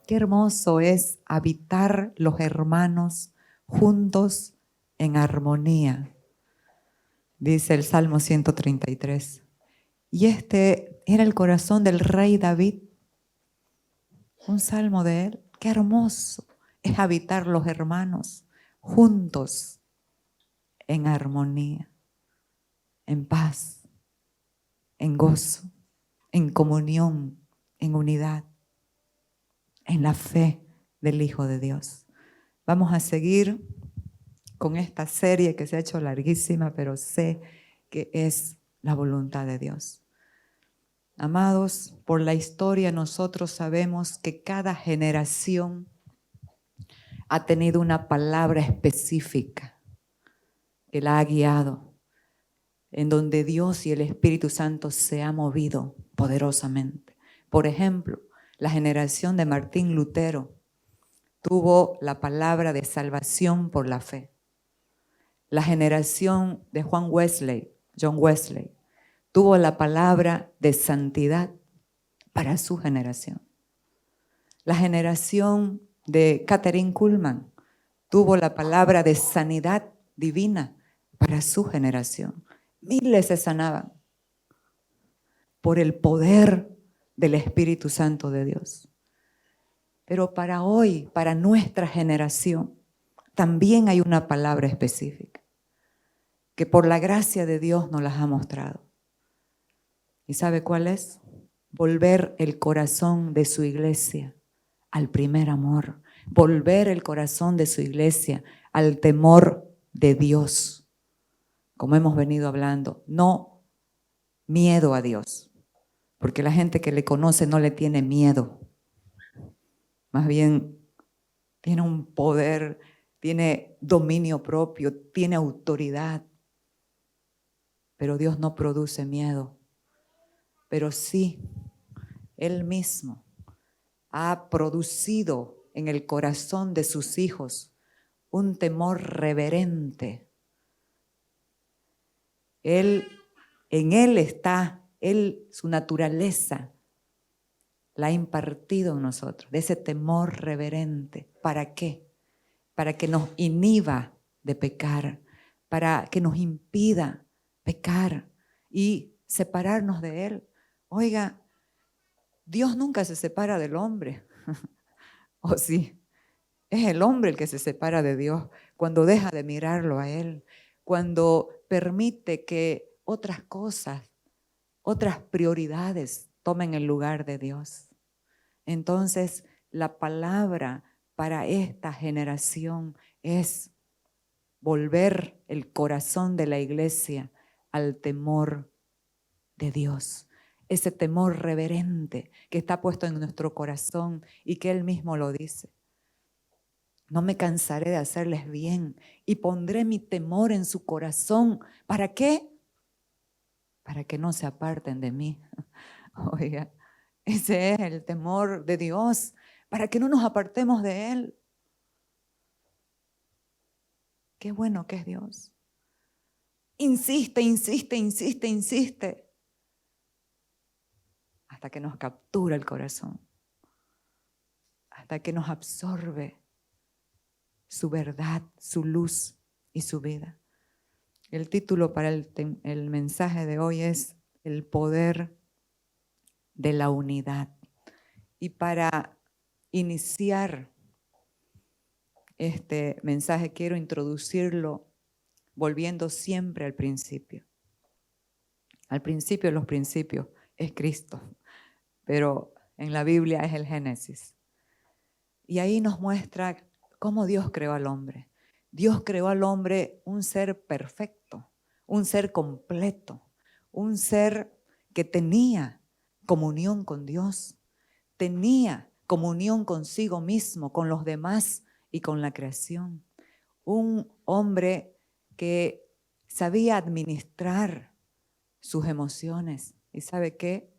Qué hermoso es habitar los hermanos juntos en armonía, dice el Salmo 133. Y este era el corazón del rey David, un salmo de él. Qué hermoso es habitar los hermanos juntos en armonía, en paz, en gozo, en comunión, en unidad, en la fe del Hijo de Dios. Vamos a seguir con esta serie que se ha hecho larguísima, pero sé que es la voluntad de Dios. Amados, por la historia nosotros sabemos que cada generación ha tenido una palabra específica que la ha guiado, en donde Dios y el Espíritu Santo se ha movido poderosamente. Por ejemplo, la generación de Martín Lutero tuvo la palabra de salvación por la fe. La generación de John Wesley, tuvo la palabra de santidad para su generación. La generación de Kathryn Kuhlman tuvo la palabra de sanidad divina para su generación. Miles se sanaban por el poder del Espíritu Santo de Dios. Pero para hoy, para nuestra generación, también hay una palabra específica que por la gracia de Dios nos las ha mostrado. ¿Y sabe cuál es? Volver el corazón de su iglesia al primer amor. Volver el corazón de su iglesia al temor de Dios. Como hemos venido hablando, no miedo a Dios. Porque la gente que le conoce no le tiene miedo. Más bien tiene un poder, tiene dominio propio, tiene autoridad. Pero Dios no produce miedo. Pero sí, Él mismo ha producido en el corazón de sus hijos un temor reverente. En Él está, su naturaleza la ha impartido en nosotros, de ese temor reverente. ¿Para qué? Para que nos inhiba de pecar, para que nos impida pecar y separarnos de Él. Oiga, Dios nunca se separa del hombre. ¿O sí? Es el hombre el que se separa de Dios cuando deja de mirarlo a Él, cuando permite que otras cosas, otras prioridades tomen el lugar de Dios. Entonces, la palabra para esta generación es volver el corazón de la iglesia al temor de Dios. Ese temor reverente que está puesto en nuestro corazón y que Él mismo lo dice. No me cansaré de hacerles bien y pondré mi temor en su corazón. ¿Para qué? Para que no se aparten de mí. Oiga, ese es el temor de Dios, para que no nos apartemos de Él. Qué bueno que es Dios. Insiste, insiste, insiste, insiste, hasta que nos captura el corazón, hasta que nos absorbe su verdad, su luz y su vida. El título para el mensaje de hoy es El poder de la unidad. Y para iniciar este mensaje quiero introducirlo volviendo siempre al principio. Al principio de los principios es Cristo, pero en la Biblia es el Génesis. Y ahí nos muestra cómo Dios creó al hombre. Dios creó al hombre un ser perfecto, un ser completo, un ser que tenía comunión con Dios, tenía comunión consigo mismo, con los demás y con la creación. Un hombre que sabía administrar sus emociones y ¿sabe qué?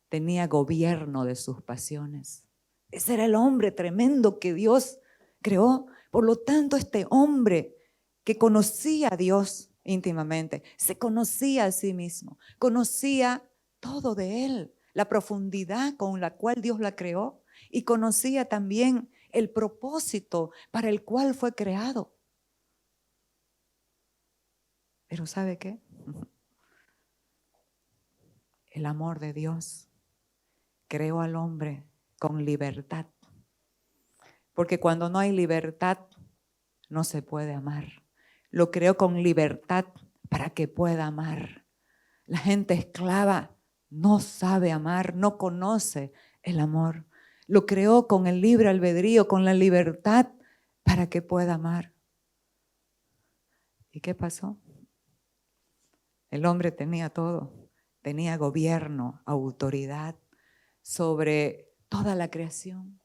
Tenía gobierno de sus pasiones. Ese era el hombre tremendo que Dios creó. Por lo tanto, este hombre que conocía a Dios íntimamente, se conocía a sí mismo, conocía todo de Él, la profundidad con la cual Dios la creó y conocía también el propósito para el cual fue creado. Pero ¿sabe qué? El amor de Dios creó al hombre con libertad. Porque cuando no hay libertad, no se puede amar. Lo creó con libertad para que pueda amar. La gente esclava no sabe amar, no conoce el amor. Lo creó con el libre albedrío, con la libertad para que pueda amar. ¿Y qué pasó? El hombre tenía todo. Tenía gobierno, autoridad sobre toda la creación,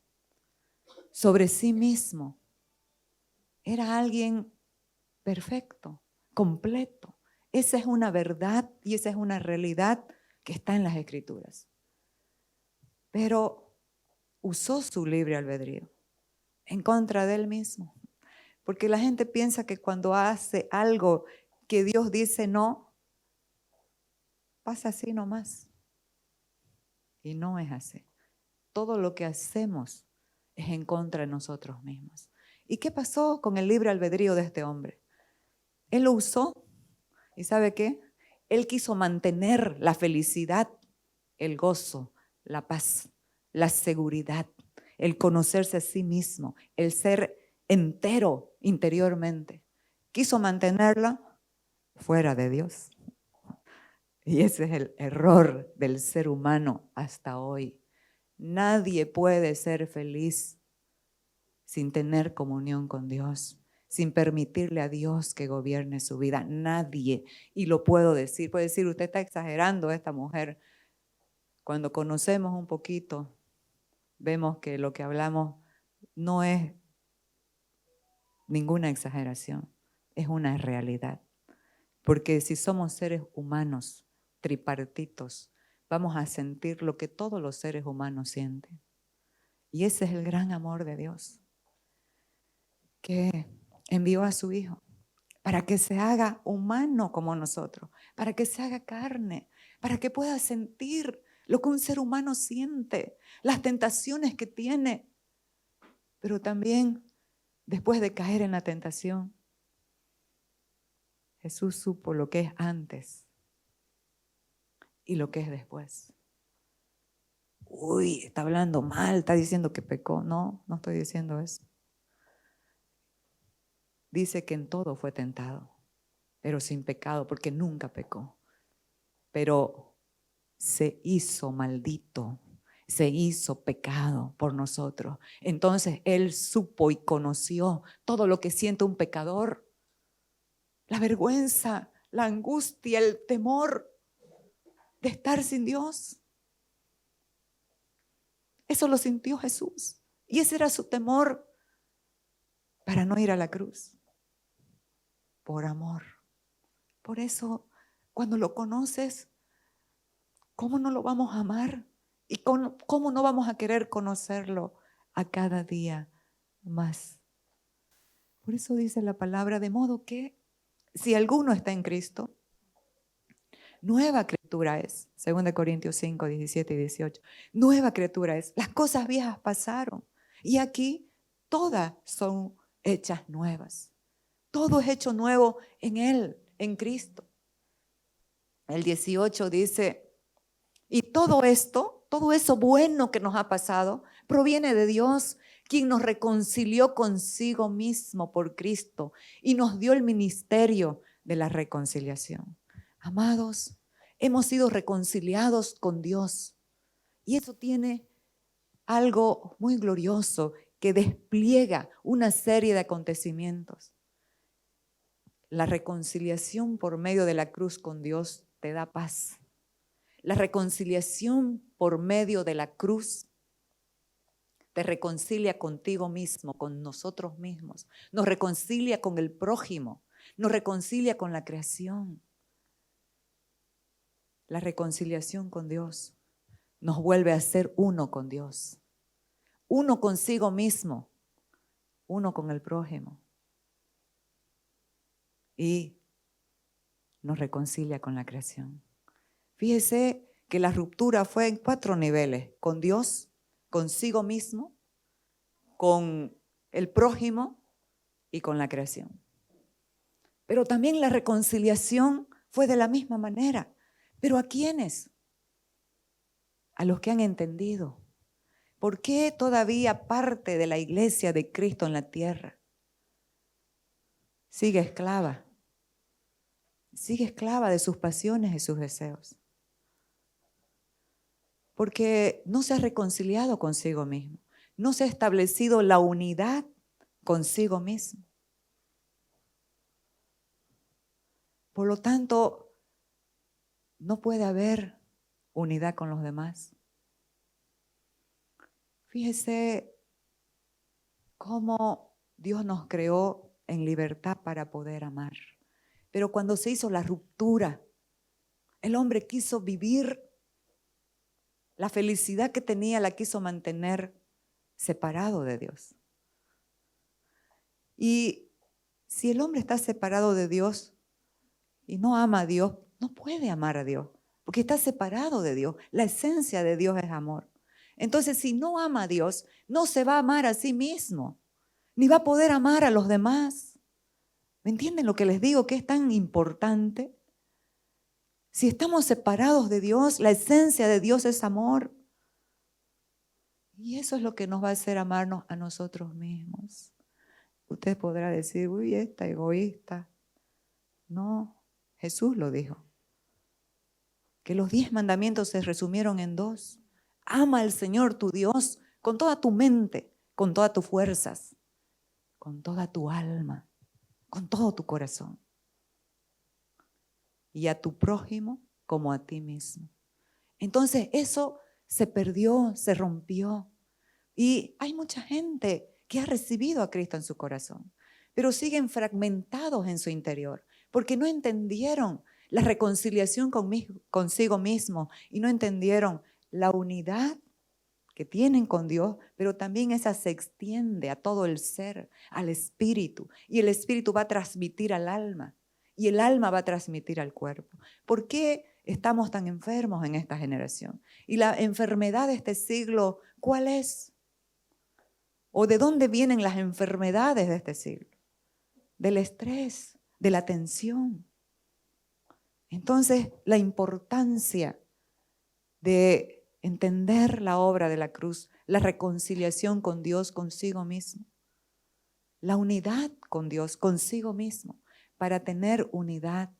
sobre sí mismo. Era alguien perfecto, completo. Esa es una verdad y esa es una realidad que está en las Escrituras. Pero usó su libre albedrío en contra de él mismo. Porque la gente piensa que cuando hace algo que Dios dice no, pasa así nomás. Y no es así. Todo lo que hacemos es en contra de nosotros mismos. ¿Y qué pasó con el libre albedrío de este hombre? Él lo usó y ¿sabe qué? Él quiso mantener la felicidad, el gozo, la paz, la seguridad, el conocerse a sí mismo, el ser entero interiormente. Quiso mantenerla fuera de Dios. Y ese es el error del ser humano hasta hoy. Nadie puede ser feliz sin tener comunión con Dios, sin permitirle a Dios que gobierne su vida. Nadie. Y lo puedo decir. Puede decir, usted está exagerando, esta mujer. Cuando conocemos un poquito, vemos que lo que hablamos no es ninguna exageración, es una realidad. Porque si somos seres humanos, tripartitos, vamos a sentir lo que todos los seres humanos sienten. Y ese es el gran amor de Dios, que envió a su Hijo para que se haga humano como nosotros, para que se haga carne, para que pueda sentir lo que un ser humano siente, las tentaciones que tiene, pero también después de caer en la tentación, Jesús supo lo que es antes y lo que es después. Uy, está hablando mal, está diciendo que pecó. No, no estoy diciendo eso. Dice que en todo fue tentado, pero sin pecado, porque nunca pecó. Pero se hizo maldito, se hizo pecado por nosotros. Entonces Él supo y conoció todo lo que siente un pecador. La vergüenza, la angustia, el temor de estar sin Dios. Eso lo sintió Jesús. Y ese era su temor para no ir a la cruz. Por amor. Por eso, cuando lo conoces, ¿cómo no lo vamos a amar? ¿Y cómo no vamos a querer conocerlo a cada día más? Por eso dice la palabra, de modo que si alguno está en Cristo, nueva criatura es. 2 Corintios 5, 17 y 18. Nueva criatura es. Las cosas viejas pasaron. Y aquí todas son hechas nuevas. Todo es hecho nuevo en Él, en Cristo. El 18 dice, y todo esto, todo eso bueno que nos ha pasado, proviene de Dios, quien nos reconcilió consigo mismo por Cristo y nos dio el ministerio de la reconciliación. Amados, hemos sido reconciliados con Dios y eso tiene algo muy glorioso que despliega una serie de acontecimientos. La reconciliación por medio de la cruz con Dios te da paz. La reconciliación por medio de la cruz te reconcilia contigo mismo, con nosotros mismos. Nos reconcilia con el prójimo, nos reconcilia con la creación. La reconciliación con Dios nos vuelve a ser uno con Dios, uno consigo mismo, uno con el prójimo. Y nos reconcilia con la creación. Fíjese que la ruptura fue en 4 niveles: con Dios, consigo mismo, con el prójimo y con la creación. Pero también la reconciliación fue de la misma manera. ¿Pero a quiénes? A los que han entendido. ¿Por qué todavía parte de la iglesia de Cristo en la tierra sigue esclava? Sigue esclava de sus pasiones y sus deseos. Porque no se ha reconciliado consigo mismo. No se ha establecido la unidad consigo mismo. Por lo tanto, no puede haber unidad con los demás. Fíjese cómo Dios nos creó en libertad para poder amar. Pero cuando se hizo la ruptura, el hombre quiso vivir la felicidad que tenía, la quiso mantener separado de Dios. Y si el hombre está separado de Dios y no ama a Dios, no puede amar a Dios, porque está separado de Dios. La esencia de Dios es amor. Entonces, si no ama a Dios, no se va a amar a sí mismo, ni va a poder amar a los demás. ¿Me entienden lo que les digo? Que es tan importante. Si estamos separados de Dios, la esencia de Dios es amor. Y eso es lo que nos va a hacer amarnos a nosotros mismos. Usted podrá decir, uy, esta egoísta. No, Jesús lo dijo. Que los 10 mandamientos se resumieron en 2. Ama al Señor tu Dios con toda tu mente, con todas tus fuerzas, con toda tu alma, con todo tu corazón. Y a tu prójimo como a ti mismo. Entonces eso se perdió, se rompió. Y hay mucha gente que ha recibido a Cristo en su corazón, pero siguen fragmentados en su interior, porque no entendieron la reconciliación consigo mismo y no entendieron la unidad que tienen con Dios, pero también esa se extiende a todo el ser, al espíritu, y el espíritu va a transmitir al alma, y el alma va a transmitir al cuerpo. ¿Por qué estamos tan enfermos en esta generación? Y la enfermedad de este siglo, ¿cuál es? ¿O de dónde vienen las enfermedades de este siglo? Del estrés, de la tensión. Entonces, la importancia de entender la obra de la cruz, la reconciliación con Dios, consigo mismo, la unidad con Dios, consigo mismo, para tener unidad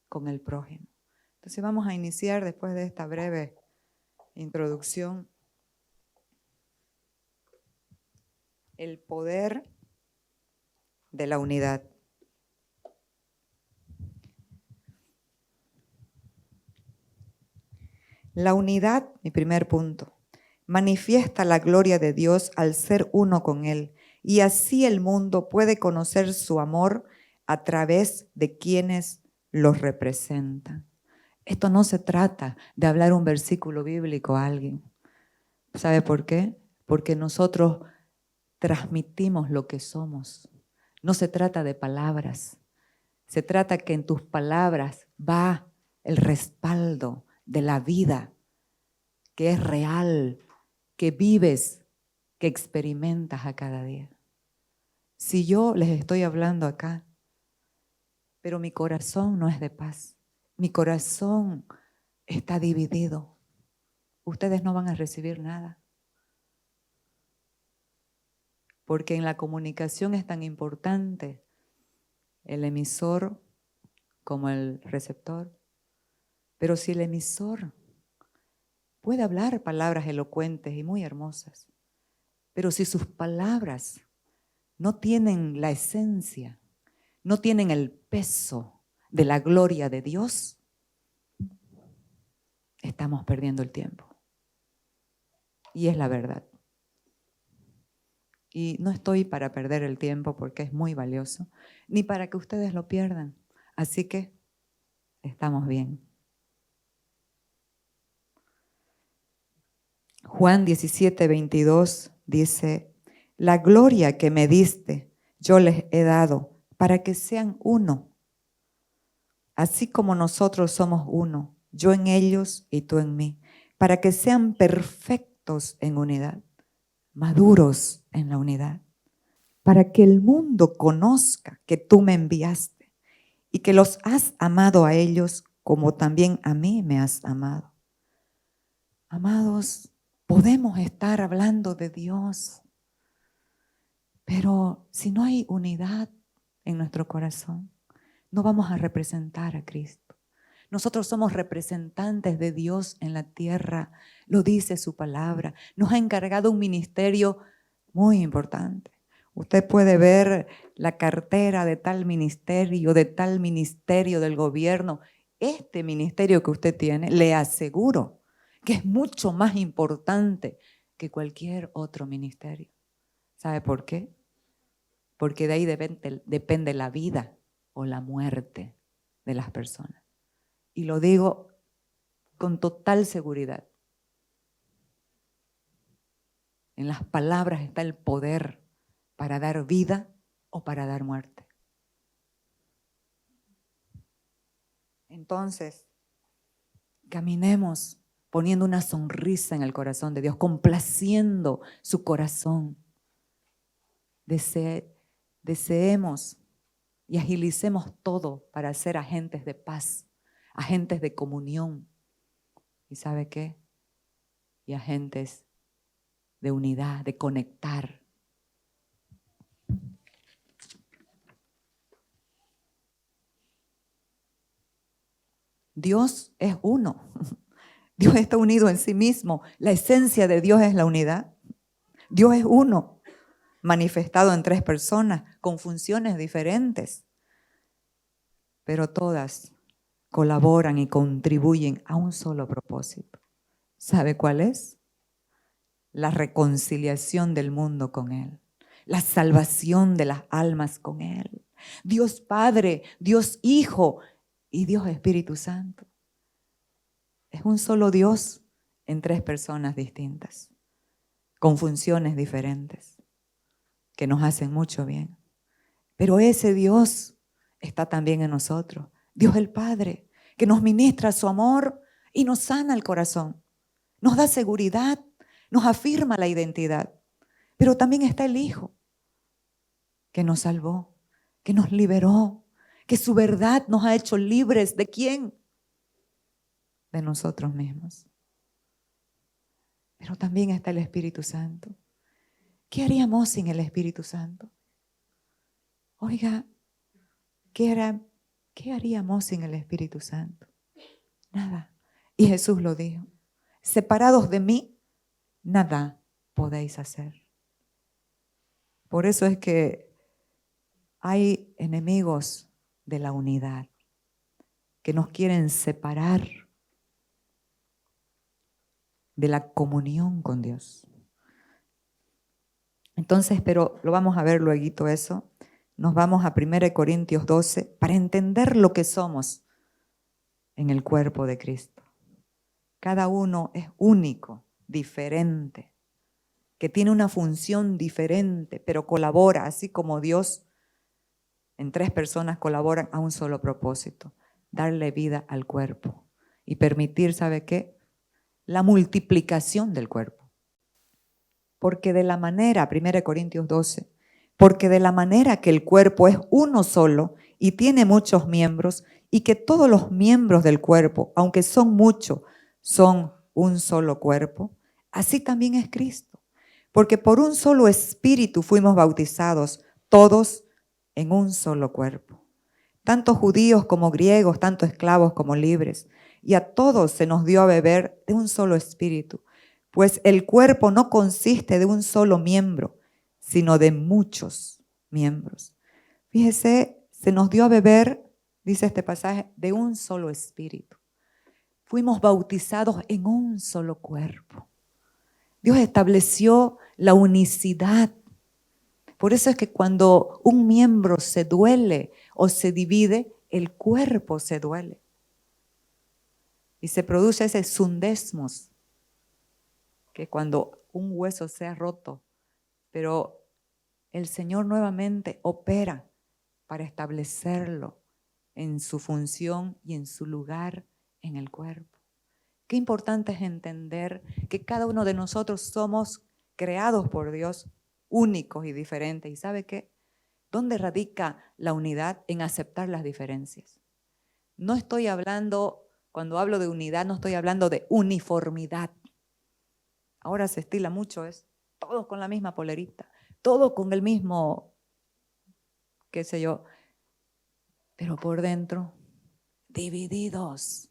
con el prójimo. Entonces vamos a iniciar después de esta breve introducción el poder de la unidad. La unidad, mi primer punto, manifiesta la gloria de Dios al ser uno con Él, y así el mundo puede conocer su amor a través de quienes los representan. Esto no se trata de hablar un versículo bíblico a alguien. ¿Sabe por qué? Porque nosotros transmitimos lo que somos. No se trata de palabras. Se trata que en tus palabras va el respaldo de la vida, que es real, que vives, que experimentas a cada día. Si yo les estoy hablando acá, pero mi corazón no es de paz, mi corazón está dividido, ustedes no van a recibir nada. Porque en la comunicación es tan importante el emisor como el receptor. Pero si el emisor puede hablar palabras elocuentes y muy hermosas, pero si sus palabras no tienen la esencia, no tienen el peso de la gloria de Dios, estamos perdiendo el tiempo. Y es la verdad. Y no estoy para perder el tiempo porque es muy valioso, ni para que ustedes lo pierdan. Así que estamos bien. Juan 17:22 dice, la gloria que me diste yo les he dado para que sean uno, así como nosotros somos uno, yo en ellos y tú en mí, para que sean perfectos en unidad, maduros en la unidad, para que el mundo conozca que tú me enviaste y que los has amado a ellos como también a mí me has amado. Amados, podemos estar hablando de Dios, pero si no hay unidad en nuestro corazón, no vamos a representar a Cristo. Nosotros somos representantes de Dios en la tierra, lo dice su palabra. Nos ha encargado un ministerio muy importante. Usted puede ver la cartera de tal ministerio del gobierno. Este ministerio que usted tiene, le aseguro que es mucho más importante que cualquier otro ministerio. ¿Sabe por qué? Porque de ahí depende la vida o la muerte de las personas. Y lo digo con total seguridad. En las palabras está el poder para dar vida o para dar muerte. Entonces, caminemos poniendo una sonrisa en el corazón de Dios, complaciendo su corazón. Deseemos y agilicemos todo para ser agentes de paz, agentes de comunión. ¿Y sabe qué? Y agentes de unidad, de conectar. Dios es uno. Dios está unido en sí mismo. La esencia de Dios es la unidad. Dios es uno, manifestado en tres personas, con funciones diferentes, pero todas colaboran y contribuyen a un solo propósito. ¿Sabe cuál es? La reconciliación del mundo con Él, la salvación de las almas con Él. Dios Padre, Dios Hijo y Dios Espíritu Santo. Es un solo Dios en tres personas distintas, con funciones diferentes, que nos hacen mucho bien. Pero ese Dios está también en nosotros. Dios el Padre, que nos ministra su amor y nos sana el corazón. Nos da seguridad, nos afirma la identidad. Pero también está el Hijo, que nos salvó, que nos liberó, que su verdad nos ha hecho libres. ¿De quién? De nosotros mismos. Pero también está el Espíritu Santo. ¿Qué haríamos sin el Espíritu Santo? Oiga, ¿qué haríamos sin el Espíritu Santo? Nada. Y Jesús lo dijo. Separados de mí, nada podéis hacer. Por eso es que hay enemigos de la unidad que nos quieren separar de la comunión con Dios. Entonces, pero lo vamos a ver luego eso. Nos vamos a 1 Corintios 12 para entender lo que somos en el cuerpo de Cristo. Cada uno es único, diferente, que tiene una función diferente, pero colabora, así como Dios en tres personas colaboran a un solo propósito, darle vida al cuerpo y permitir, ¿sabe qué? La multiplicación del cuerpo. Porque de la manera, 1 Corintios 12, porque de la manera que el cuerpo es uno solo y tiene muchos miembros, y que todos los miembros del cuerpo, aunque son muchos, son un solo cuerpo, así también es Cristo. Porque por un solo espíritu fuimos bautizados, todos en un solo cuerpo. Tanto judíos como griegos, tanto esclavos como libres. Y a todos se nos dio a beber de un solo espíritu. Pues el cuerpo no consiste de un solo miembro, sino de muchos miembros. Fíjese, se nos dio a beber, dice este pasaje, de un solo espíritu. Fuimos bautizados en un solo cuerpo. Dios estableció la unicidad. Por eso es que cuando un miembro se duele o se divide, el cuerpo se duele. Y se produce ese sundesmos, que cuando un hueso sea roto, pero el Señor nuevamente opera para establecerlo en su función y en su lugar en el cuerpo. Qué importante es entender que cada uno de nosotros somos creados por Dios, únicos y diferentes. ¿Y sabe qué? ¿Dónde radica la unidad? En aceptar las diferencias. No estoy hablando, cuando hablo de unidad, no estoy hablando de uniformidad. Ahora se estila mucho, es todos con la misma polerita, todos con el mismo, qué sé yo, pero por dentro, divididos.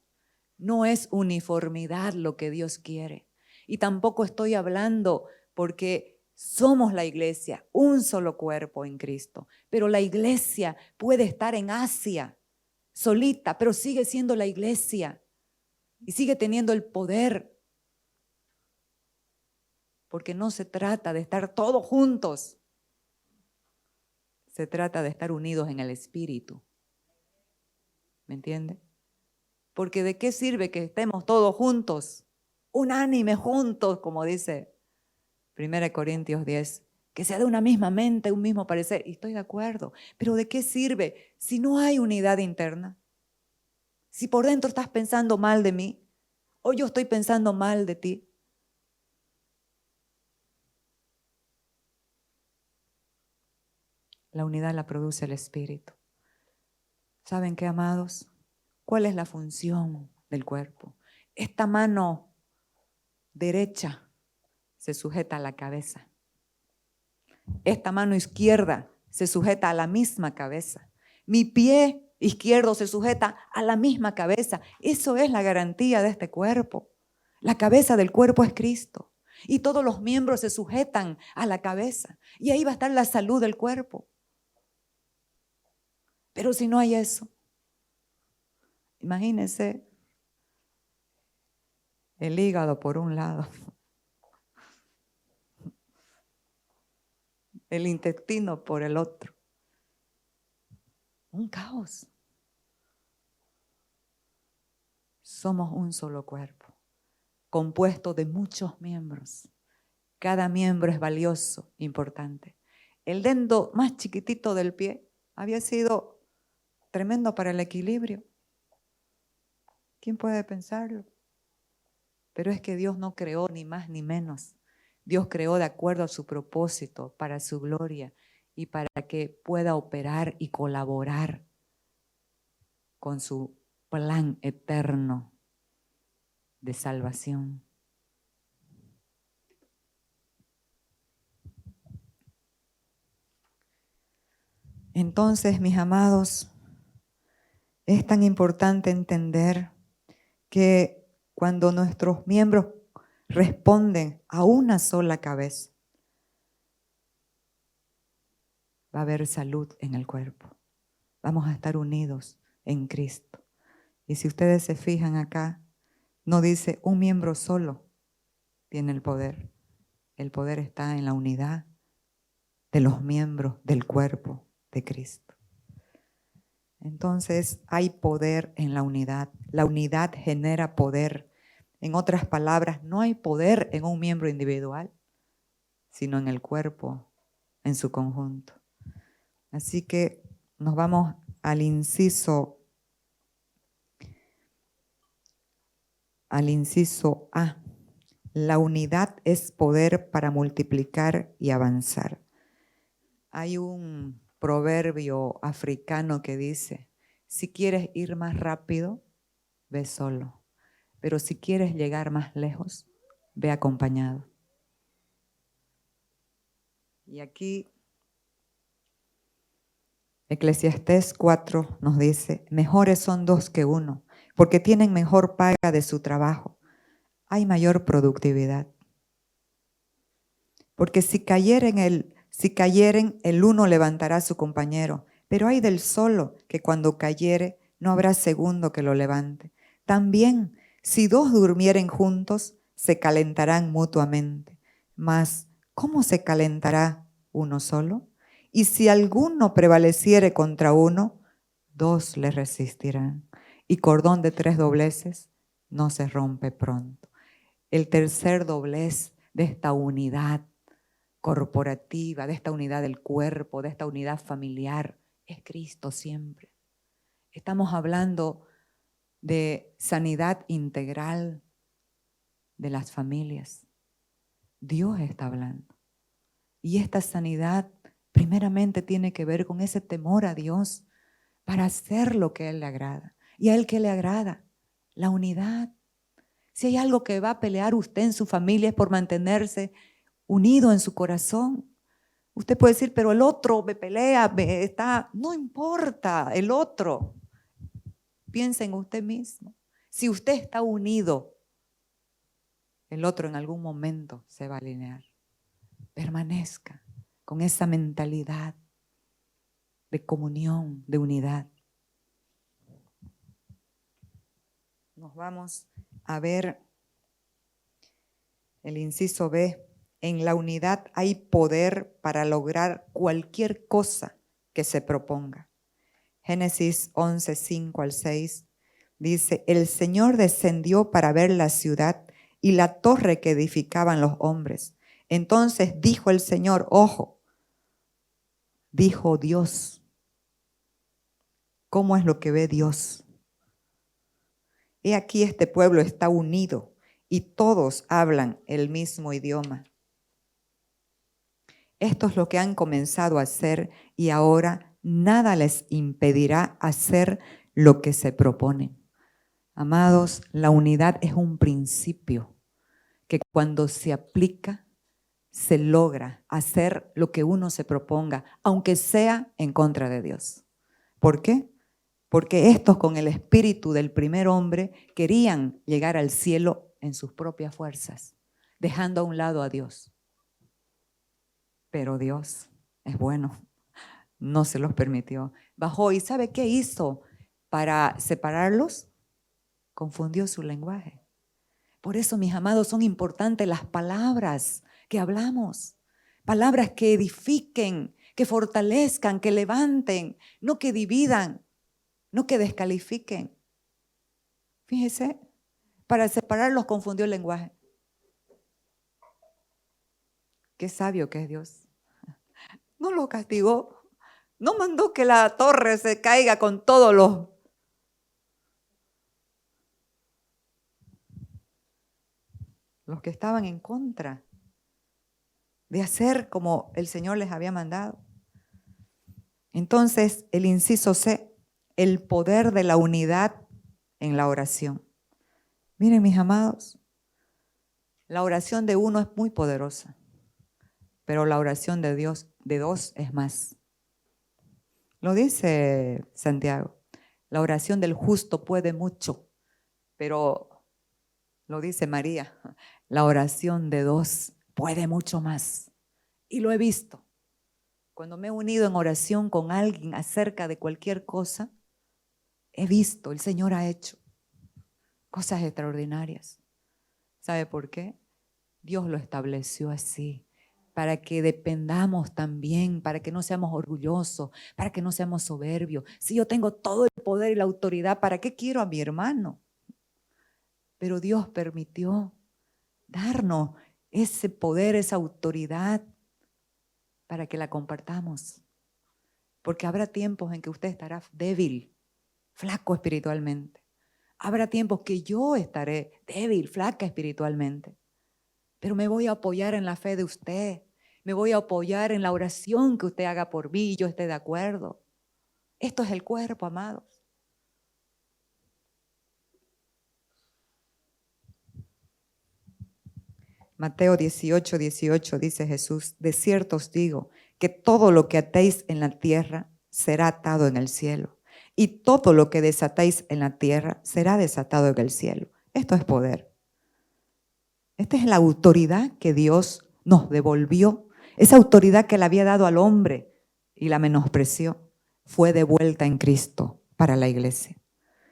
No es uniformidad lo que Dios quiere. Y tampoco estoy hablando porque somos la iglesia, un solo cuerpo en Cristo. Pero la iglesia puede estar en Asia, solita, pero sigue siendo la iglesia y sigue teniendo el poder. Porque no se trata de estar todos juntos. Se trata de estar unidos en el espíritu. ¿Me entiende? Porque ¿de qué sirve que estemos todos juntos? Unánimes juntos, como dice 1 Corintios 10, que sea de una misma mente, un mismo parecer. Y estoy de acuerdo, pero ¿de qué sirve si no hay unidad interna? Si por dentro estás pensando mal de mí, o yo estoy pensando mal de ti. La unidad la produce el Espíritu. ¿Saben qué, amados? ¿Cuál es la función del cuerpo? Esta mano derecha se sujeta a la cabeza. Esta mano izquierda se sujeta a la misma cabeza. Mi pie izquierdo se sujeta a la misma cabeza. Eso es la garantía de este cuerpo. La cabeza del cuerpo es Cristo. Y todos los miembros se sujetan a la cabeza. Y ahí va a estar la salud del cuerpo. Pero si no hay eso, imagínense el hígado por un lado, el intestino por el otro. Un caos. Somos un solo cuerpo, compuesto de muchos miembros. Cada miembro es valioso, importante. El dedo más chiquitito del pie había sido tremendo para el equilibrio. ¿Quién puede pensarlo? Pero es que Dios no creó ni más ni menos. Dios creó de acuerdo a su propósito, para su gloria y para que pueda operar y colaborar con su plan eterno de salvación. Entonces, mis amados, es tan importante entender que cuando nuestros miembros responden a una sola cabeza, va a haber salud en el cuerpo. Vamos a estar unidos en Cristo. Y si ustedes se fijan acá, no dice un miembro solo tiene el poder. El poder está en la unidad de los miembros del cuerpo de Cristo. Entonces hay poder en la unidad. La unidad genera poder. En otras palabras, no hay poder en un miembro individual, sino en el cuerpo en su conjunto. Así que nos vamos al inciso A. La unidad es poder para multiplicar y avanzar. Hay un proverbio africano que dice, si quieres ir más rápido, ve solo. Pero si quieres llegar más lejos, ve acompañado. Y aquí Eclesiastés 4 nos dice, mejores son dos que uno, porque tienen mejor paga de su trabajo. Hay mayor productividad. Porque si cayeren, el uno levantará a su compañero, pero hay del solo que cuando cayere no habrá segundo que lo levante. También, si dos durmieren juntos, se calentarán mutuamente. Mas, ¿cómo se calentará uno solo? Y si alguno prevaleciere contra uno, dos le resistirán. Y cordón de 3 dobleces no se rompe pronto. El tercer doblez de esta unidad corporativa, de esta unidad del cuerpo, de esta unidad familiar, es Cristo siempre. Estamos hablando de sanidad integral de las familias, Dios está hablando. Y esta sanidad primeramente tiene que ver con ese temor a Dios para hacer lo que a Él le agrada. ¿Y a Él qué le agrada? La unidad. Si hay algo que va a pelear usted en su familia es por mantenerse unido en su corazón. Usted puede decir, pero el otro me pelea, no importa, el otro. Piensa en usted mismo. Si usted está unido, el otro en algún momento se va a alinear. Permanezca con esa mentalidad de comunión, de unidad. Nos vamos a ver el inciso B. En la unidad hay poder para lograr cualquier cosa que se proponga. Génesis 11, 5 al 6 dice, el Señor descendió para ver la ciudad y la torre que edificaban los hombres. Entonces dijo el Señor, ojo, dijo Dios. ¿Cómo es lo que ve Dios? He aquí este pueblo está unido y todos hablan el mismo idioma. Esto es lo que han comenzado a hacer y ahora nada les impedirá hacer lo que se proponen. Amados, la unidad es un principio que cuando se aplica, se logra hacer lo que uno se proponga, aunque sea en contra de Dios. ¿Por qué? Porque estos con el espíritu del primer hombre querían llegar al cielo en sus propias fuerzas, dejando a un lado a Dios. Pero Dios es bueno, no se los permitió. Bajó y ¿sabe qué hizo para separarlos? Confundió su lenguaje. Por eso, mis amados, son importantes las palabras que hablamos. Palabras que edifiquen, que fortalezcan, que levanten, no que dividan, no que descalifiquen. Fíjese, para separarlos confundió el lenguaje. Qué sabio que es Dios. No lo castigó, no mandó que la torre se caiga con todos los que estaban en contra de hacer como el Señor les había mandado. Entonces, el inciso C, el poder de la unidad en la oración. Miren, mis amados, la oración de uno es muy poderosa, pero la oración de Dios, de dos, es más. Lo dice Santiago, la oración del justo puede mucho, pero lo dice María, la oración de dos puede mucho más. Y lo he visto. Cuando me he unido en oración con alguien acerca de cualquier cosa, he visto, el Señor ha hecho cosas extraordinarias. ¿Sabe por qué? Dios lo estableció así, para que dependamos también, para que no seamos orgullosos, para que no seamos soberbios. Si yo tengo todo el poder y la autoridad, ¿para qué quiero a mi hermano? Pero Dios permitió darnos ese poder, esa autoridad, para que la compartamos. Porque habrá tiempos en que usted estará débil, flaco espiritualmente. Habrá tiempos que yo estaré débil, flaca espiritualmente. Pero me voy a apoyar en la fe de usted. Me voy a apoyar en la oración que usted haga por mí y yo esté de acuerdo. Esto es el cuerpo, amados. Mateo 18, 18 dice Jesús, de cierto os digo que todo lo que atéis en la tierra será atado en el cielo y todo lo que desatáis en la tierra será desatado en el cielo. Esto es poder. Esta es la autoridad que Dios nos devolvió. Esa autoridad que le había dado al hombre y la menospreció, fue devuelta en Cristo para la iglesia.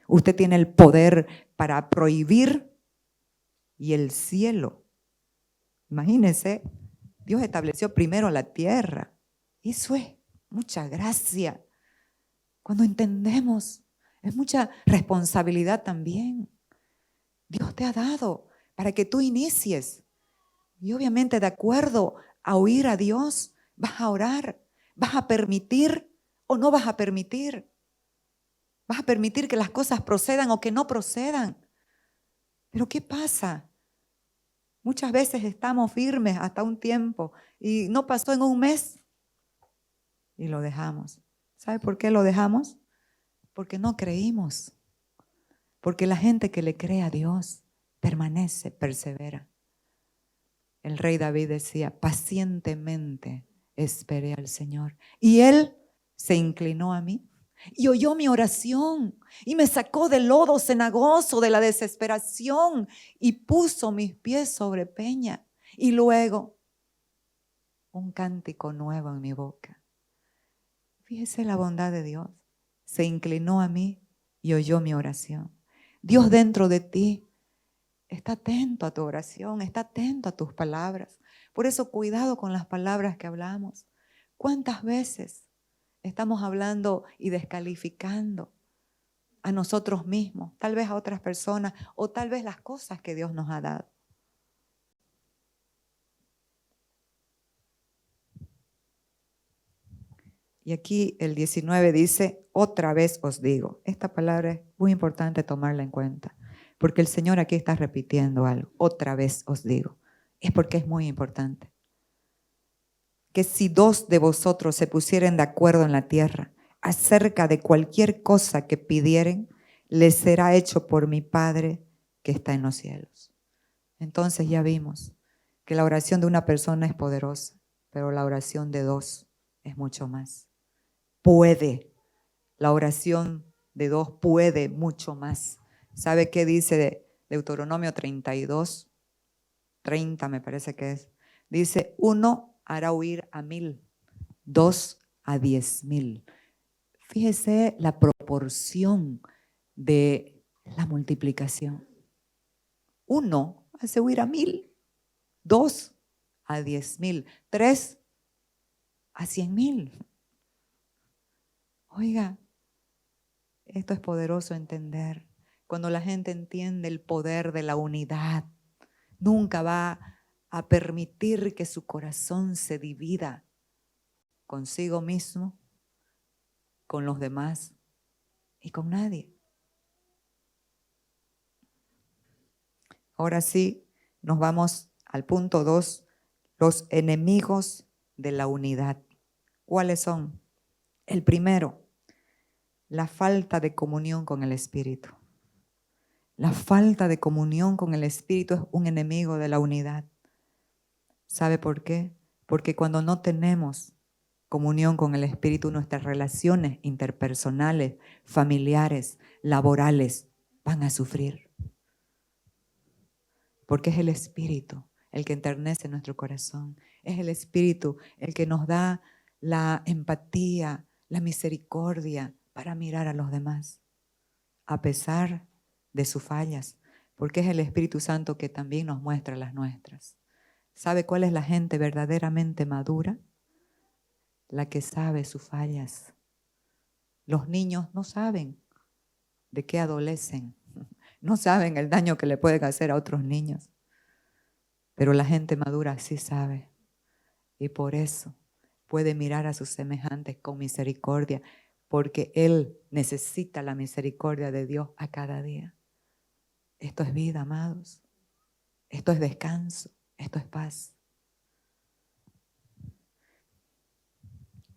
Usted tiene el poder para prohibir y el cielo. Imagínense, Dios estableció primero la tierra. Eso es mucha gracia. Cuando entendemos, es mucha responsabilidad también. Dios te ha dado para que tú inicies. Y obviamente de acuerdo a oír a Dios, vas a orar, vas a permitir o no vas a permitir. Vas a permitir que las cosas procedan o que no procedan. Pero ¿qué pasa? Muchas veces estamos firmes hasta un tiempo y no pasó en un mes y lo dejamos. ¿Sabe por qué lo dejamos? Porque no creímos. Porque la gente que le cree a Dios permanece, persevera. El rey David decía, pacientemente esperé al Señor. Y Él se inclinó a mí y oyó mi oración y me sacó del lodo cenagoso de la desesperación y puso mis pies sobre peña. Y luego un cántico nuevo en mi boca. Fíjese la bondad de Dios. Se inclinó a mí y oyó mi oración. Dios dentro de ti está atento a tu oración, está atento a tus palabras. Por eso cuidado con las palabras que hablamos. ¿Cuántas veces estamos hablando y descalificando a nosotros mismos, tal vez a otras personas o tal vez las cosas que Dios nos ha dado? Y aquí el 19 dice, otra vez os digo. Esta palabra es muy importante tomarla en cuenta, porque el Señor aquí está repitiendo algo. Otra vez os digo. Es porque es muy importante. Que si dos de vosotros se pusieren de acuerdo en la tierra acerca de cualquier cosa que pidieren, les será hecho por mi Padre que está en los cielos. Entonces ya vimos que la oración de una persona es poderosa, pero la oración de dos es mucho más. Puede, la oración de dos puede mucho más. ¿Sabe qué dice Deuteronomio 32? 30 me parece que es. Dice, 1 hará huir a 1000, 2 a 10,000. Fíjese la proporción de la multiplicación. 1 hace huir a 1000, 2 a 10,000, 3 a 100,000. Oiga, esto es poderoso entender. Cuando la gente entiende el poder de la unidad, nunca va a permitir que su corazón se divida consigo mismo, con los demás y con nadie. Ahora sí, nos vamos al punto 2, los enemigos de la unidad. ¿Cuáles son? El primero, la falta de comunión con el Espíritu. La falta de comunión con el Espíritu es un enemigo de la unidad. ¿Sabe por qué? Porque cuando no tenemos comunión con el Espíritu, nuestras relaciones interpersonales, familiares, laborales, van a sufrir. Porque es el Espíritu el que enternece nuestro corazón. Es el Espíritu el que nos da la empatía, la misericordia para mirar a los demás, a pesar de sus fallas, porque es el Espíritu Santo que también nos muestra las nuestras. ¿Sabe cuál es la gente verdaderamente madura? La que sabe sus fallas. Los niños no saben de qué adolecen, no saben el daño que le pueden hacer a otros niños, pero la gente madura sí sabe y por eso puede mirar a sus semejantes con misericordia, porque él necesita la misericordia de Dios a cada día. Esto es vida, amados. Esto es descanso. Esto es paz.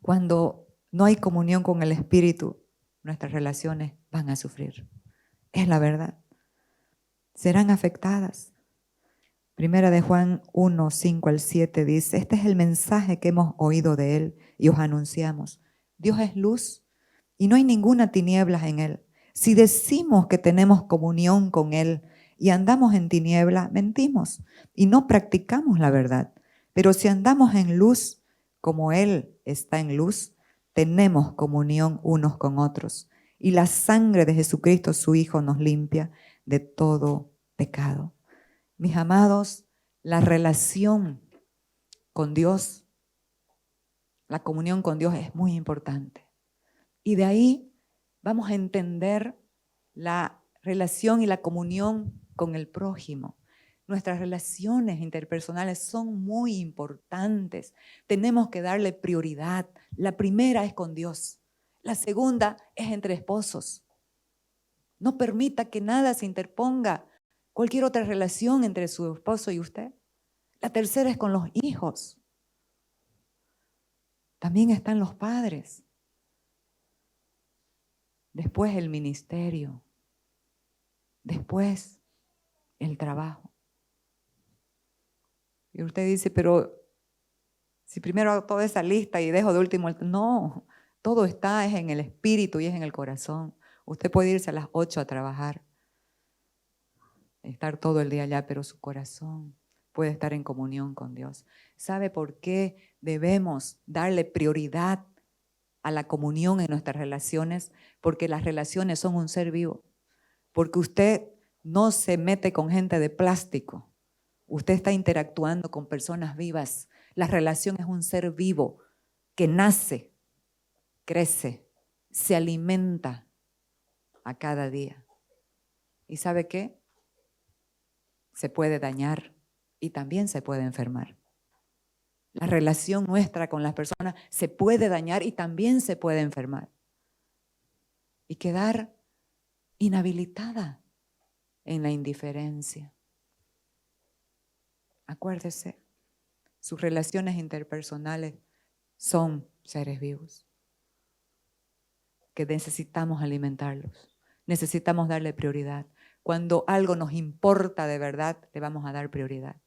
Cuando no hay comunión con el Espíritu, nuestras relaciones van a sufrir. Es la verdad. Serán afectadas. Primera de Juan 1, 5 al 7 dice, este es el mensaje que hemos oído de Él y os anunciamos. Dios es luz y no hay ninguna tiniebla en Él. Si decimos que tenemos comunión con Él y andamos en tiniebla, mentimos y no practicamos la verdad. Pero si andamos en luz, como Él está en luz, tenemos comunión unos con otros. Y la sangre de Jesucristo, su Hijo, nos limpia de todo pecado. Mis amados, la relación con Dios, la comunión con Dios es muy importante. Y de ahí vamos a entender la relación y la comunión con el prójimo. Nuestras relaciones interpersonales son muy importantes. Tenemos que darle prioridad. La primera es con Dios. La segunda es entre esposos. No permita que nada se interponga cualquier otra relación entre su esposo y usted. La tercera es con los hijos. También están los padres. Después el ministerio. Después el trabajo. Y usted dice, pero si primero hago toda esa lista y dejo de último, no, todo está es en el espíritu y es en el corazón. Usted puede irse a las 8 a trabajar, estar todo el día allá, pero su corazón puede estar en comunión con Dios. ¿Sabe por qué debemos darle prioridad a la comunión en nuestras relaciones? Porque las relaciones son un ser vivo. Porque usted no se mete con gente de plástico. Usted está interactuando con personas vivas. La relación es un ser vivo que nace, crece, se alimenta a cada día. ¿Y sabe qué? Se puede dañar y también se puede enfermar. La relación nuestra con las personas se puede dañar y también se puede enfermar. Y quedar inhabilitada en la indiferencia. Acuérdese, sus relaciones interpersonales son seres vivos que necesitamos alimentarlos, necesitamos darle prioridad. Cuando algo nos importa de verdad, le vamos a dar prioridad.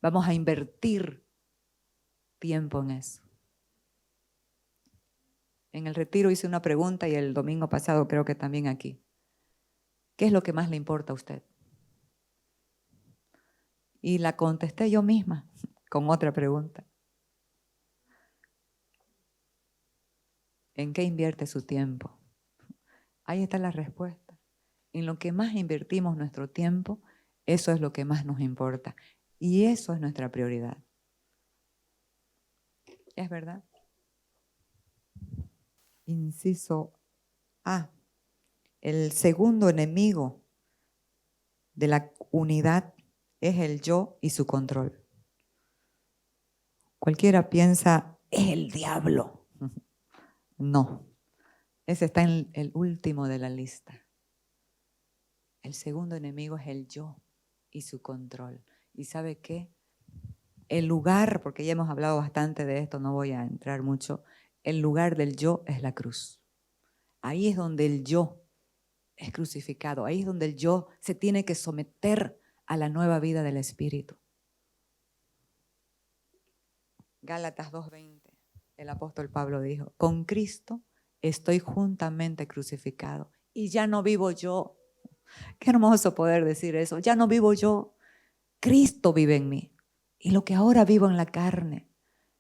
Vamos a invertir tiempo en eso. En el retiro hice una pregunta y el domingo pasado creo que también aquí. ¿Qué es lo que más le importa a usted? Y la contesté yo misma con otra pregunta. ¿En qué invierte su tiempo? Ahí está la respuesta. En lo que más invertimos nuestro tiempo, eso es lo que más nos importa. Y eso es nuestra prioridad. ¿Es verdad? Inciso A. El segundo enemigo de la unidad es el yo y su control. Cualquiera piensa, es el diablo. No, ese está en el último de la lista. El segundo enemigo es el yo y su control. ¿Y sabe qué? El lugar, porque ya hemos hablado bastante de esto, no voy a entrar mucho, el lugar del yo es la cruz. Ahí es donde el yo es crucificado, ahí es donde el yo se tiene que someter a la nueva vida del Espíritu. Gálatas 2:20, el apóstol Pablo dijo, con Cristo estoy juntamente crucificado y ya no vivo yo. Qué hermoso poder decir eso, ya no vivo yo, Cristo vive en mí. Y lo que ahora vivo en la carne,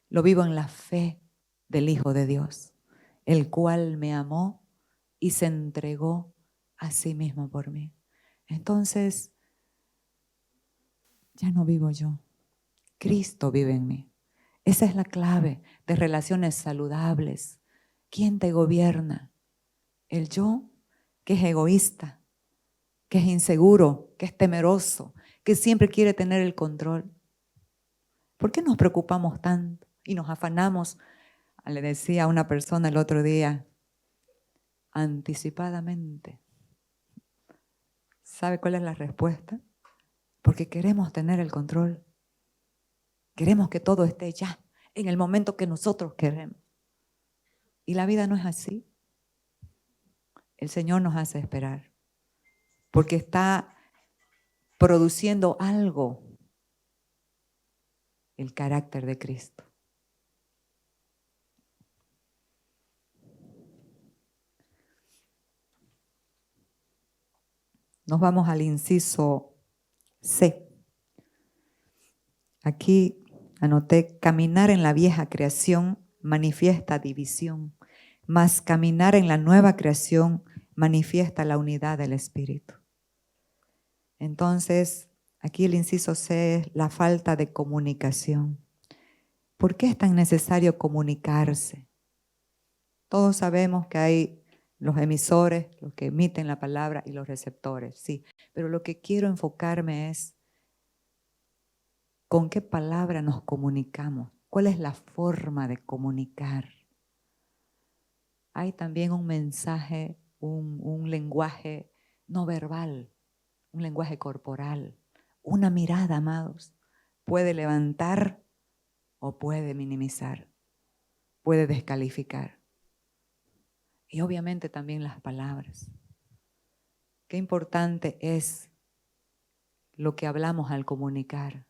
lo vivo en la fe del Hijo de Dios, el cual me amó y se entregó a sí mismo por mí. Entonces, ya no vivo yo, Cristo vive en mí. Esa es la clave de relaciones saludables. ¿Quién te gobierna? El yo, que es egoísta, que es inseguro, que es temeroso, que siempre quiere tener el control. ¿Por qué nos preocupamos tanto y nos afanamos? Le decía a una persona el otro día, anticipadamente. ¿Sabe cuál es la respuesta? Porque queremos tener el control. Queremos que todo esté ya, en el momento que nosotros queremos. Y la vida no es así. El Señor nos hace esperar, porque está produciendo algo, el carácter de Cristo. Nos vamos al inciso C. Aquí anoté, caminar en la vieja creación manifiesta división, mas caminar en la nueva creación manifiesta la unidad del Espíritu. Entonces, aquí el inciso C es la falta de comunicación. ¿Por qué es tan necesario comunicarse? Todos sabemos que hay los emisores, los que emiten la palabra, y los receptores, sí. Pero lo que quiero enfocarme es con qué palabra nos comunicamos. ¿Cuál es la forma de comunicar? Hay también un mensaje, un lenguaje no verbal, un lenguaje corporal, una mirada, amados, puede levantar o puede minimizar, puede descalificar. Y obviamente también las palabras. Qué importante es lo que hablamos al comunicar.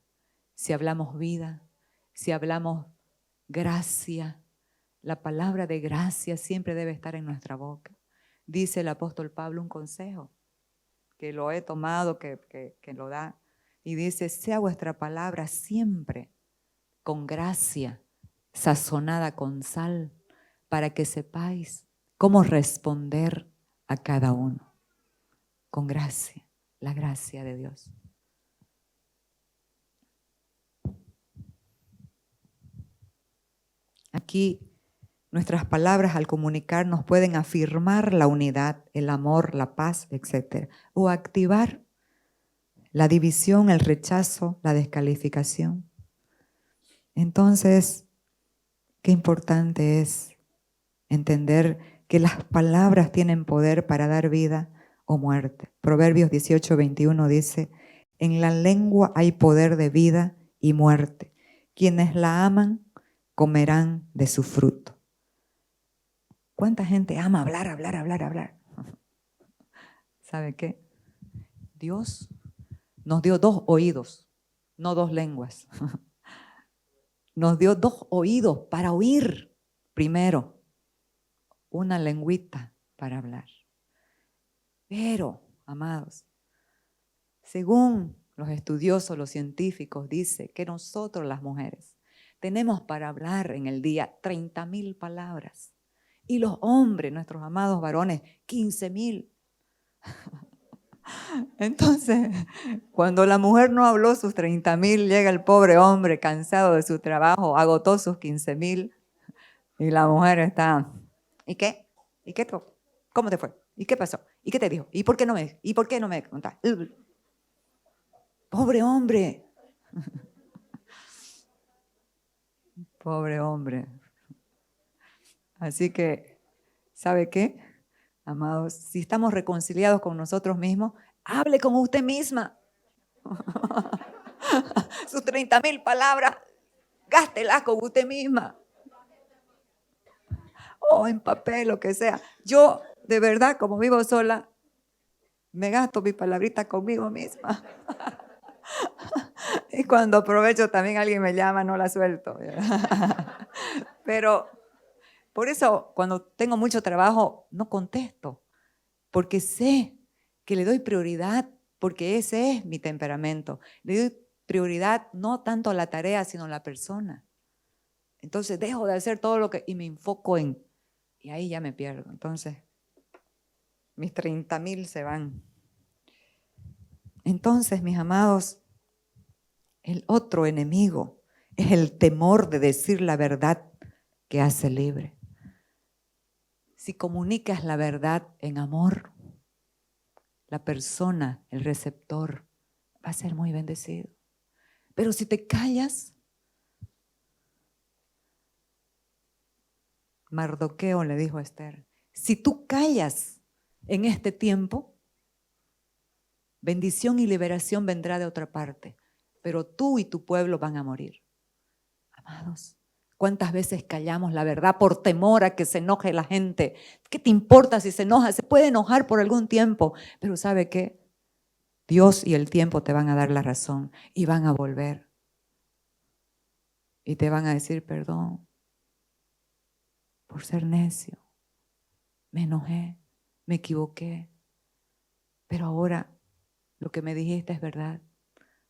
Si hablamos vida, si hablamos gracia, la palabra de gracia siempre debe estar en nuestra boca. Dice el apóstol Pablo un consejo, que lo he tomado, que lo da, y dice, sea vuestra palabra siempre con gracia, sazonada con sal, para que sepáis cómo responder a cada uno. Con gracia, la gracia de Dios. Aquí nuestras palabras al comunicarnos pueden afirmar la unidad, el amor, la paz, etc. O activar la división, el rechazo, la descalificación. Entonces, qué importante es entender que las palabras tienen poder para dar vida o muerte. Proverbios 18:21 dice, en la lengua hay poder de vida y muerte. Quienes la aman comerán de su fruto. ¿Cuánta gente ama hablar, hablar, hablar, hablar? ¿Sabe qué? Dios nos dio 2 oídos, no 2 lenguas. Nos dio 2 oídos para oír primero, una lengüita para hablar. Pero, amados, según los estudiosos, los científicos, dice que nosotros las mujeres tenemos para hablar en el día 30,000 palabras. Y los hombres, nuestros amados varones, 15,000. Entonces, cuando la mujer no habló sus 30,000, llega el pobre hombre cansado de su trabajo, agotó sus 15,000 y la mujer está, ¿y qué? ¿Y qué? ¿Cómo te fue? ¿Y qué pasó? ¿Y qué te dijo? ¿Y por qué no me contás? Pobre hombre. Pobre hombre. Así que, ¿sabe qué? Amados, si estamos reconciliados con nosotros mismos, hable con usted misma. Sus 30,000 palabras, gástelas con usted misma. O en papel, lo que sea. Yo, de verdad, como vivo sola, me gasto mis palabritas conmigo misma. Y cuando aprovecho también alguien me llama, no la suelto. Pero por eso cuando tengo mucho trabajo no contesto, porque sé que le doy prioridad, porque ese es mi temperamento. Le doy prioridad no tanto a la tarea, sino a la persona. Entonces dejo de hacer todo lo que y me enfoco en, y ahí ya me pierdo. Entonces mis 30,000 se van. Entonces, mis amados, el otro enemigo es el temor de decir la verdad que hace libre. Si comunicas la verdad en amor, la persona, el receptor, va a ser muy bendecido. Pero si te callas, Mardoqueo le dijo a Esther, si tú callas en este tiempo, bendición y liberación vendrá de otra parte, pero tú y tu pueblo van a morir. Amados, ¿cuántas veces callamos la verdad por temor a que se enoje la gente? ¿Qué te importa si se enoja? Se puede enojar por algún tiempo, pero ¿sabe qué? Dios y el tiempo te van a dar la razón y van a volver. Y te van a decir perdón por ser necio. Me enojé, me equivoqué, pero ahora lo que me dijiste es verdad.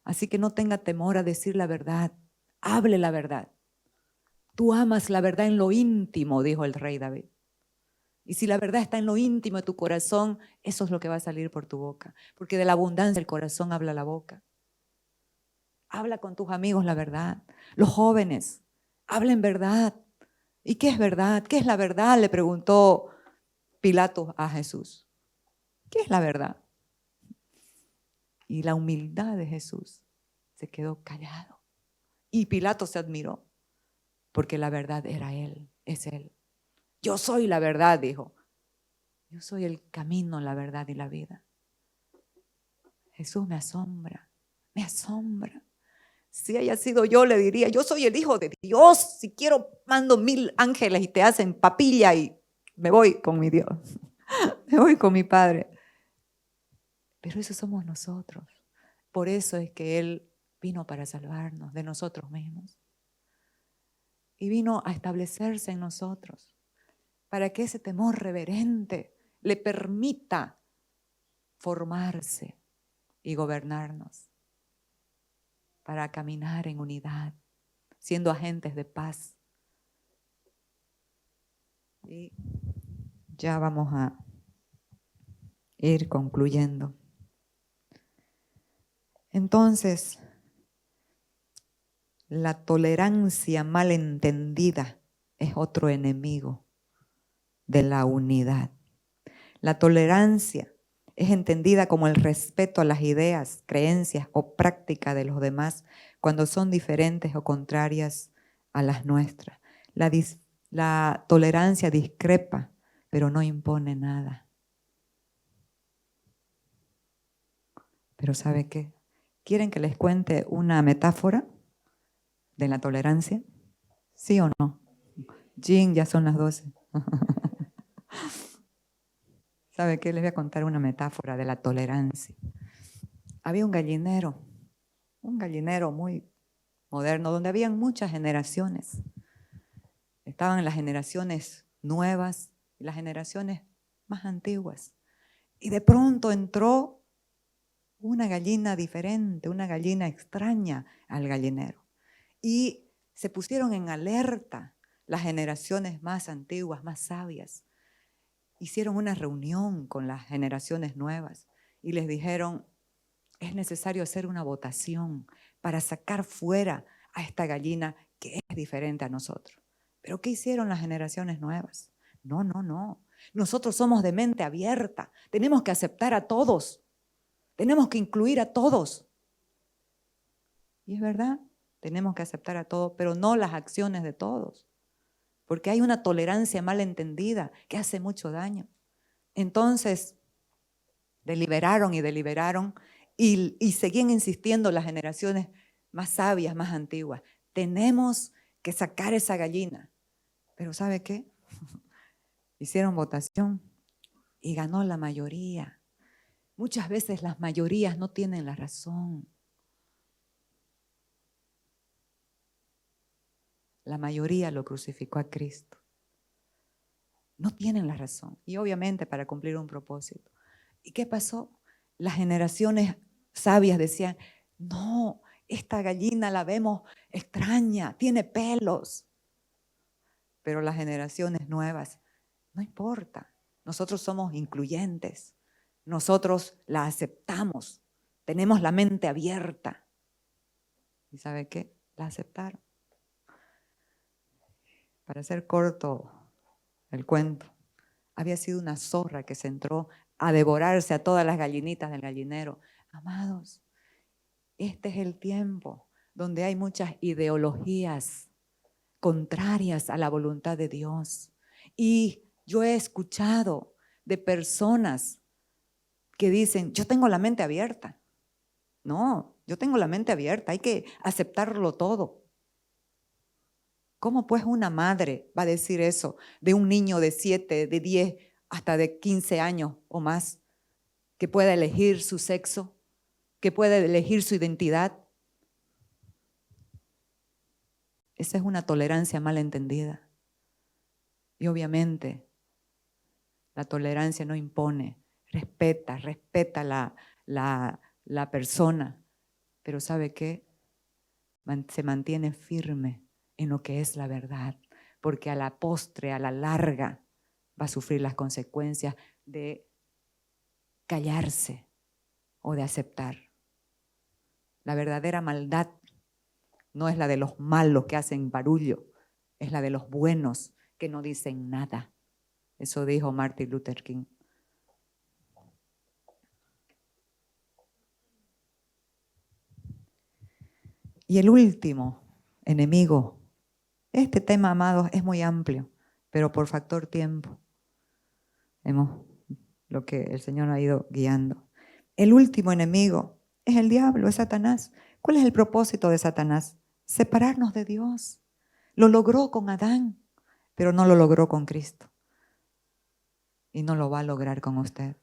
Así que no tenga temor a decir la verdad. Hable la verdad. Tú amas la verdad en lo íntimo, dijo el rey David. Y si la verdad está en lo íntimo de tu corazón, eso es lo que va a salir por tu boca. Porque de la abundancia del corazón habla la boca. Habla con tus amigos la verdad. Los jóvenes, hablen verdad. ¿Y qué es verdad? ¿Qué es la verdad? Le preguntó Pilato a Jesús. ¿Qué es la verdad? Y la humildad de Jesús se quedó callado. Y Pilato se admiró, porque la verdad era Él, es Él. Yo soy la verdad, dijo. Yo soy el camino, la verdad y la vida. Jesús me asombra, me asombra. Si haya sido yo, le diría, yo soy el Hijo de Dios. Si quiero, mando 1000 ángeles y te hacen papilla y me voy con mi Dios. Me voy con mi Padre. Pero eso somos nosotros. Por eso es que Él vino para salvarnos de nosotros mismos. Y vino a establecerse en nosotros para que ese temor reverente le permita formarse y gobernarnos, para caminar en unidad, siendo agentes de paz. Y ya vamos a ir concluyendo. Entonces, la tolerancia malentendida es otro enemigo de la unidad. La tolerancia es entendida como el respeto a las ideas, creencias o prácticas de los demás cuando son diferentes o contrarias a las nuestras. La tolerancia discrepa, pero no impone nada. Pero ¿sabe qué? ¿Quieren que les cuente una metáfora de la tolerancia? ¿Sí o no? Jean, ya son las 12. ¿Sabe qué? Les voy a contar una metáfora de la tolerancia. Había un gallinero muy moderno, donde habían muchas generaciones. Estaban las generaciones nuevas y las generaciones más antiguas. Y de pronto entró una gallina diferente, una gallina extraña al gallinero. Y se pusieron en alerta las generaciones más antiguas, más sabias. Hicieron una reunión con las generaciones nuevas y les dijeron, es necesario hacer una votación para sacar fuera a esta gallina que es diferente a nosotros. ¿Pero qué hicieron las generaciones nuevas? No. Nosotros somos de mente abierta. Tenemos que aceptar a todos. Tenemos que incluir a todos. Y es verdad, tenemos que aceptar a todos, pero no las acciones de todos. Porque hay una tolerancia mal entendida que hace mucho daño. Entonces, deliberaron y seguían insistiendo las generaciones más sabias, más antiguas. Tenemos que sacar esa gallina. Pero ¿sabe qué? Hicieron votación y ganó la mayoría. Muchas veces las mayorías no tienen la razón. La mayoría lo crucificó a Cristo. No tienen la razón. Y obviamente para cumplir un propósito. ¿Y qué pasó? Las generaciones sabias decían, no, esta gallina la vemos extraña, tiene pelos. Pero las generaciones nuevas, no importa. Nosotros somos incluyentes. Nosotros la aceptamos. Tenemos la mente abierta. ¿Y sabe qué? La aceptaron. Para hacer corto el cuento, había sido una zorra que se entró a devorarse a todas las gallinitas del gallinero. Amados, este es el tiempo donde hay muchas ideologías contrarias a la voluntad de Dios. Y yo he escuchado de personas que dicen, yo tengo la mente abierta. No, yo tengo la mente abierta, hay que aceptarlo todo. ¿Cómo pues una madre va a decir eso de un niño de 7, de 10, hasta de 15 años o más, que pueda elegir su sexo, que pueda elegir su identidad? Esa es una tolerancia mal entendida. Y obviamente la tolerancia no impone, respeta la persona, pero ¿sabe qué? Se mantiene firme en lo que es la verdad, porque a la postre, a la larga, va a sufrir las consecuencias de callarse o de aceptar. La verdadera maldad no es la de los malos que hacen barullo, es la de los buenos que no dicen nada. Eso dijo Martin Luther King. Y el último enemigo, este tema, amados, es muy amplio, pero por factor tiempo, lo que el Señor ha ido guiando. El último enemigo es el diablo, es Satanás. ¿Cuál es el propósito de Satanás? Separarnos de Dios. Lo logró con Adán, pero no lo logró con Cristo. Y no lo va a lograr con usted.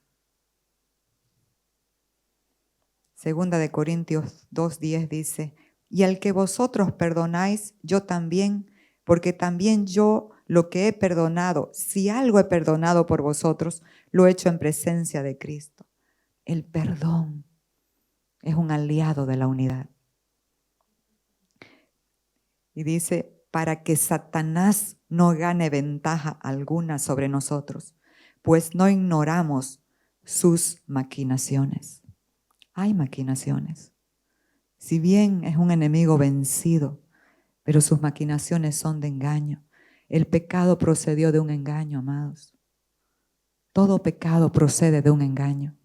Segunda de Corintios 2:10 dice, y al que vosotros perdonáis, yo también, porque también yo lo que he perdonado, si algo he perdonado por vosotros, lo he hecho en presencia de Cristo. El perdón es un aliado de la unidad. Y dice, para que Satanás no gane ventaja alguna sobre nosotros, pues no ignoramos sus maquinaciones. Hay maquinaciones. Si bien es un enemigo vencido, pero sus maquinaciones son de engaño. El pecado procedió de un engaño, amados. Todo pecado procede de un engaño.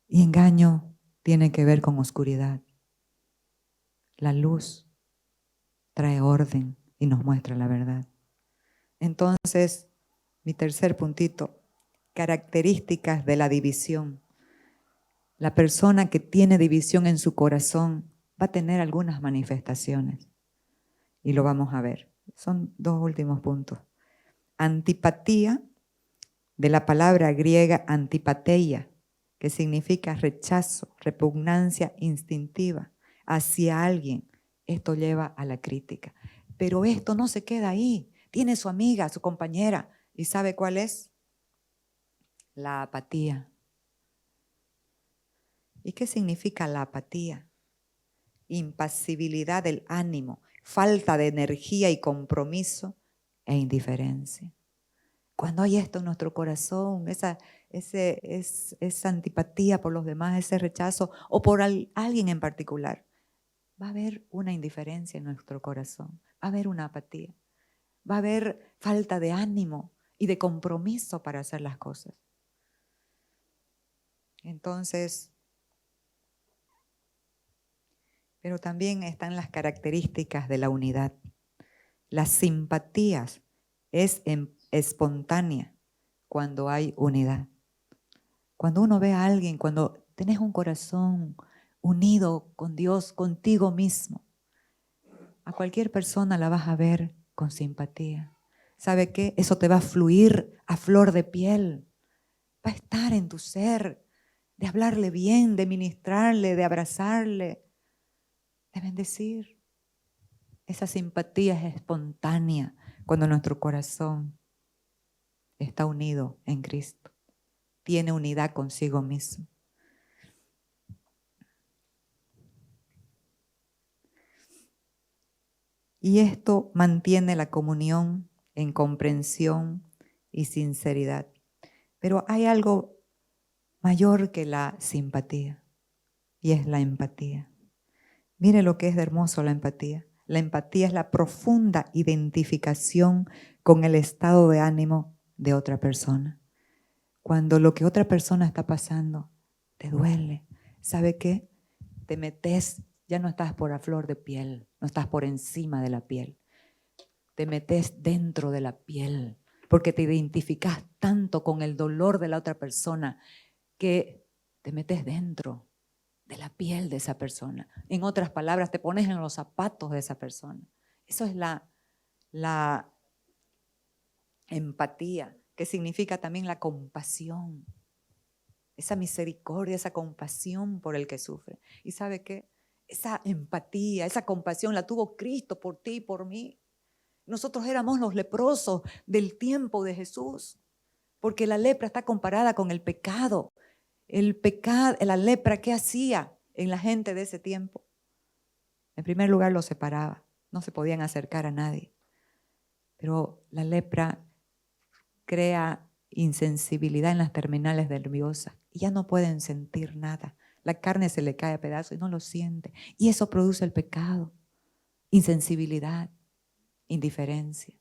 Y engaño tiene que ver con oscuridad. La luz trae orden y nos muestra la verdad. Entonces, mi tercer puntito, características de la división. La persona que tiene división en su corazón va a tener algunas manifestaciones. Y lo vamos a ver. Son dos últimos puntos. Antipatía, de la palabra griega antipateia, que significa rechazo, repugnancia instintiva hacia alguien. Esto lleva a la crítica. Pero esto no se queda ahí. Tiene su amiga, su compañera. ¿Y sabe cuál es? La apatía. ¿Y qué significa la apatía? Impasibilidad del ánimo, falta de energía y compromiso e indiferencia. Cuando hay esto en nuestro corazón, esa antipatía por los demás, ese rechazo o por alguien en particular, va a haber una indiferencia en nuestro corazón, va a haber una apatía, va a haber falta de ánimo y de compromiso para hacer las cosas. Entonces, pero también están las características de la unidad. Las simpatías es espontánea cuando hay unidad. Cuando uno ve a alguien, cuando tenés un corazón unido con Dios, contigo mismo, a cualquier persona la vas a ver con simpatía. ¿Sabe qué? Eso te va a fluir a flor de piel. Va a estar en tu ser, de hablarle bien, de ministrarle, de abrazarle, de bendecir. Esa simpatía es espontánea cuando nuestro corazón está unido en Cristo. Tiene unidad consigo mismo. Y esto mantiene la comunión en comprensión y sinceridad. Pero hay algo mayor que la simpatía y es la empatía. Mire lo que es de hermoso la empatía. La empatía es la profunda identificación con el estado de ánimo de otra persona. Cuando lo que otra persona está pasando te duele, ¿sabe qué? Te metes, ya no estás por a flor de piel, no estás por encima de la piel. Te metes dentro de la piel porque te identificas tanto con el dolor de la otra persona que te metes dentro de la piel de esa persona. En otras palabras, te pones en los zapatos de esa persona. Eso es la empatía, que significa también la compasión. Esa misericordia, esa compasión por el que sufre. ¿Y sabe qué? Esa empatía, esa compasión la tuvo Cristo por ti y por mí. Nosotros éramos los leprosos del tiempo de Jesús, porque la lepra está comparada con el pecado. El pecado, la lepra, ¿qué hacía en la gente de ese tiempo? En primer lugar, los separaba. No se podían acercar a nadie. Pero la lepra crea insensibilidad en las terminales nerviosas y ya no pueden sentir nada. La carne se le cae a pedazos y no lo siente. Y eso produce el pecado, insensibilidad, indiferencia.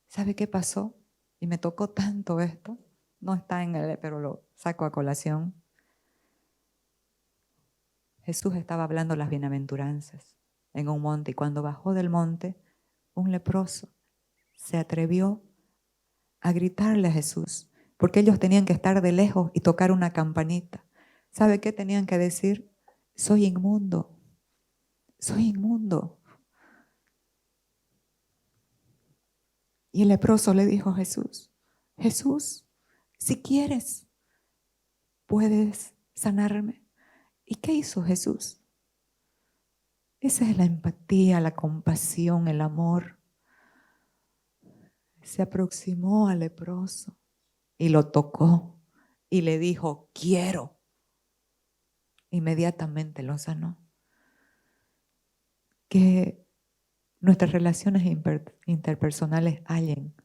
¿Sabe qué pasó? Y me tocó tanto esto. No está en el, pero lo saco a colación. Jesús estaba hablando las bienaventuranzas en un monte y cuando bajó del monte, un leproso se atrevió a gritarle a Jesús, porque ellos tenían que estar de lejos y tocar una campanita. ¿Sabe qué tenían que decir? Soy inmundo, soy inmundo. Y el leproso le dijo a Jesús, Jesús, si quieres, puedes sanarme. ¿Y qué hizo Jesús? Esa es la empatía, la compasión, el amor. Se aproximó al leproso y lo tocó y le dijo, quiero. Inmediatamente lo sanó. Que nuestras relaciones interpersonales hallen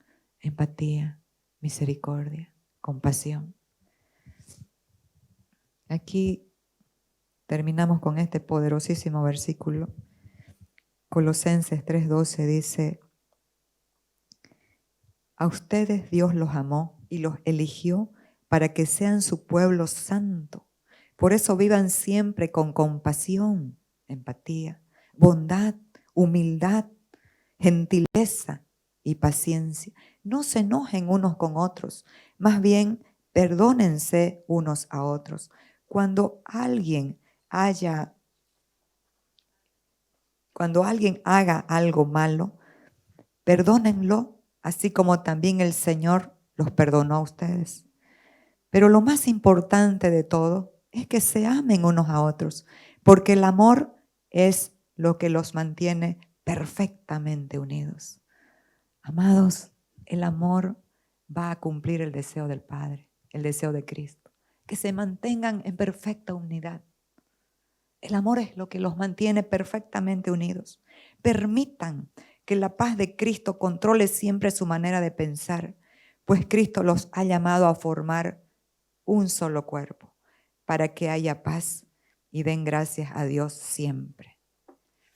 empatía, misericordia, compasión. Aquí terminamos con este poderosísimo versículo. Colosenses 3:12 dice, a ustedes Dios los amó y los eligió para que sean su pueblo santo. Por eso vivan siempre con compasión, empatía, bondad, humildad, gentileza y paciencia. No se enojen unos con otros, más bien perdónense unos a otros. Cuando alguien haga algo malo, perdónenlo, así como también el Señor los perdonó a ustedes. Pero lo más importante de todo es que se amen unos a otros, porque el amor es lo que los mantiene perfectamente unidos. Amados, el amor va a cumplir el deseo del Padre, el deseo de Cristo, que se mantengan en perfecta unidad. El amor es lo que los mantiene perfectamente unidos. Permitan que la paz de Cristo controle siempre su manera de pensar, pues Cristo los ha llamado a formar un solo cuerpo, para que haya paz y den gracias a Dios siempre.